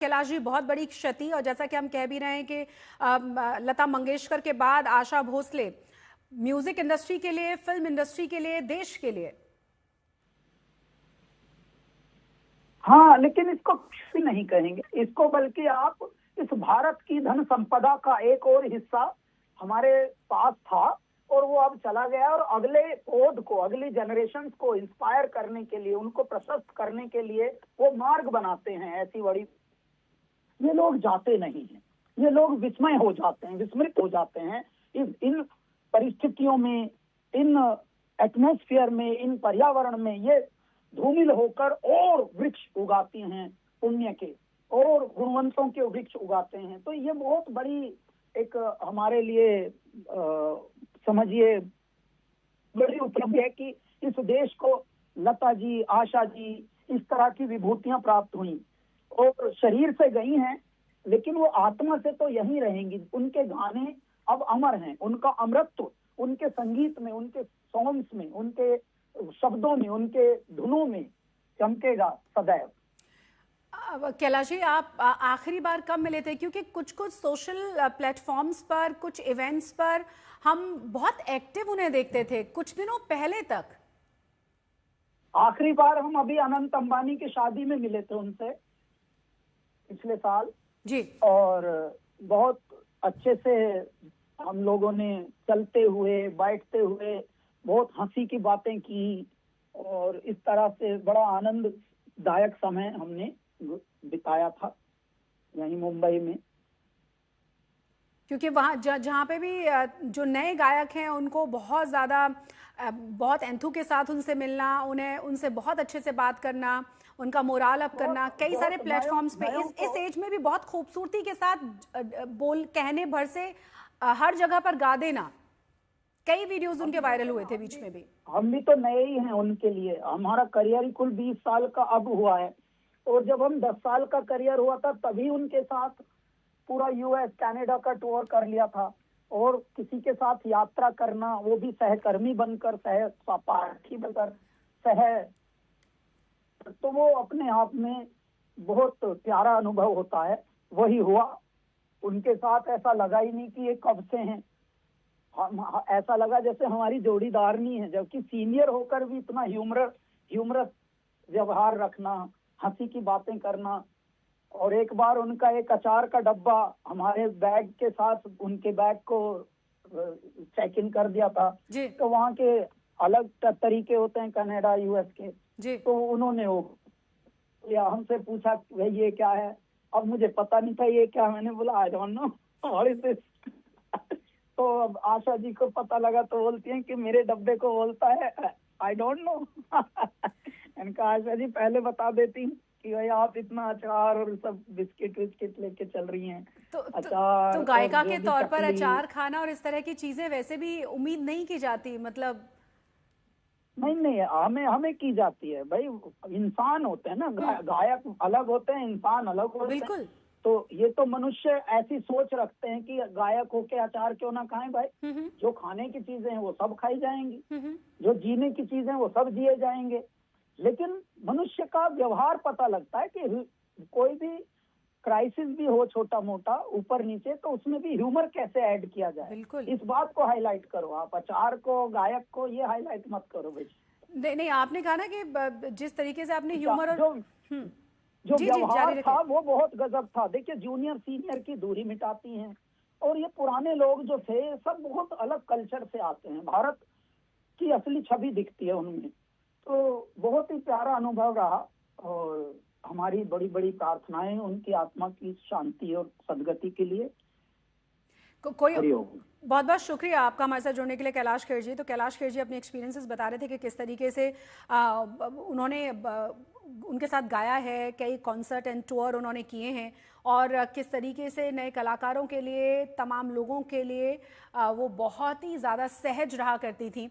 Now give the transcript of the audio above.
कैलाश जी, बहुत बड़ी क्षति। और जैसा कि हम कह भी रहे हैं कि लता मंगेशकर के बाद आशा भोसले म्यूजिक इंडस्ट्री के लिए, फिल्म इंडस्ट्री के लिए, देश के लिए। हाँ, लेकिन इसको कुछ भी नहीं कहेंगे इसको, बल्कि आप इस भारत की धन संपदा का एक और हिस्सा हमारे पास था और वो अब चला गया, और अगले पौध को, अगली जनरेशन को इंस्पायर करने के लिए, उनको प्रशस्त करने के लिए वो मार्ग बनाते हैं। ऐसी बड़ी ये लोग जाते नहीं हैं, ये लोग विस्मय हो जाते हैं, विस्मृत हो जाते हैं इन परिस्थितियों में, इन एटमॉस्फेयर में, इन पर्यावरण में। ये धूमिल होकर और वृक्ष उगाती हैं, पुण्य के और गुणवंतों के वृक्ष उगाते हैं। तो ये बहुत बड़ी एक हमारे लिए समझिए बड़ी उपलब्धि है कि इस देश को लता जी, आशा जी, इस तरह की विभूतियां प्राप्त हुई और शरीर से गई हैं, लेकिन वो आत्मा से तो यहीं रहेंगी। उनके गाने अब अमर हैं, उनका अमरत्व उनके संगीत में, उनके सॉन्ग्स में, उनके शब्दों में, उनके धुनों में चमकेगा सदैव। कैलाश जी, आप आखिरी बार कब मिले थे? क्योंकि कुछ कुछ सोशल प्लेटफॉर्म्स पर, कुछ इवेंट्स पर हम बहुत एक्टिव उन्हें देखते थे कुछ दिनों पहले तक। आखिरी बार हम अभी अनंत अंबानी की शादी में मिले थे उनसे, पिछले साल जी। और बहुत अच्छे से हम लोगों ने चलते हुए, बैठते हुए बहुत हंसी की बातें की और इस तरह से बड़ा आनंददायक समय हमने बिताया था यहीं मुंबई में। क्योंकि वहाँ जहाँ पे भी जो नए गायक हैं उनको बहुत ज़्यादा, बहुत एंथू के साथ उनसे मिलना, उन्हें उनसे बहुत अच्छे से बात करना, उनका मोराल अप करना, कई सारे प्लेटफॉर्म्स पे इस एज में भी बहुत खूबसूरती के साथ बोल कहने भर से हर जगह पर गा देना। कई वीडियोस उनके वायरल हुए थे बीच में भी। हम भी तो नए ही हैं उनके लिए। हमारा करियर ही कुल 20 साल का अब हुआ है, और जब हम 10 साल का करियर हुआ था तभी उनके साथ पूरा यूएस कनाडा का टूर कर लिया था। और किसी के साथ यात्रा करना, वो भी सहकर्मी बनकर, सहपाठी बनकर, तो वो अपने आप में बहुत प्यारा अनुभव होता है। वही हुआ उनके साथ। ऐसा लगा ही नहीं कि ये कब से हैं, ऐसा लगा जैसे हमारी जोड़ीदारनी है, जबकि सीनियर होकर भी इतना ह्यूमरस व्यवहार रखना, हंसी की बातें करना। और एक बार उनका एक अचार का डब्बा हमारे बैग के साथ, उनके बैग को चेक इन कर दिया था। तो वहाँ के अलग तरीके होते हैं कनाडा यूएस के जी। तो उन्होंने वो या हमसे पूछा भाई ये क्या है। अब मुझे पता नहीं था ये क्या, मैंने बोला I don't know what is this. तो अब आशा जी को पता लगा तो बोलती हैं कि मेरे डब्बे को बोलता है आई डोंट नो। इनका आशा जी पहले बता देती कि भाई आप इतना अचार और सब बिस्किट विस्किट लेके चल रही हैं। अचार तो गायिका के तौर पर अचार खाना और इस तरह की चीजें वैसे भी उम्मीद नहीं की जाती, मतलब नहीं हमें की जाती है भाई। इंसान होते हैं ना, गायक अलग होते हैं, इंसान अलग होते हैं। बिल्कुल। तो ये तो मनुष्य ऐसी सोच रखते हैं कि गायक होके अचार क्यों ना खाएं भाई। जो खाने की चीजें हैं वो सब खाई जाएंगी, जो जीने की चीजें वो सब जिए जाएंगे। लेकिन मनुष्य का व्यवहार पता लगता है कि कोई भी क्राइसिस भी हो, छोटा मोटा ऊपर नीचे, तो उसमें भी ह्यूमर कैसे ऐड किया जाए। बिल्कुल। इस बात को हाईलाइट करो आप, अचार को, गायक को ये हाईलाइट मत करो भाई। नहीं, आपने कहा ना कि जिस तरीके से आपने ह्यूमर और जो व्यवहार था वो बहुत गजब था। देखिए जूनियर सीनियर की दूरी मिटाती हैं, और ये पुराने लोग जो थे सब बहुत अलग कल्चर से आते हैं, भारत की असली छवि दिखती है उनमें। तो बहुत ही प्यारा अनुभव रहा, और हमारी बड़ी बड़ी प्रार्थनाएं उनकी आत्मा की शांति और सदगति के लिए। कोई बहुत बहुत शुक्रिया आपका हमारे साथ जुड़ने के लिए कैलाश खेर जी। तो कैलाश खेर जी अपने एक्सपीरियंसेस बता रहे थे कि किस तरीके से उन्होंने उनके साथ गाया है, कई कॉन्सर्ट एंड टूर उन्होंने किए हैं, और किस तरीके से नए कलाकारों के लिए, तमाम लोगों के लिए वो बहुत ही ज़्यादा सहज रहा करती थी।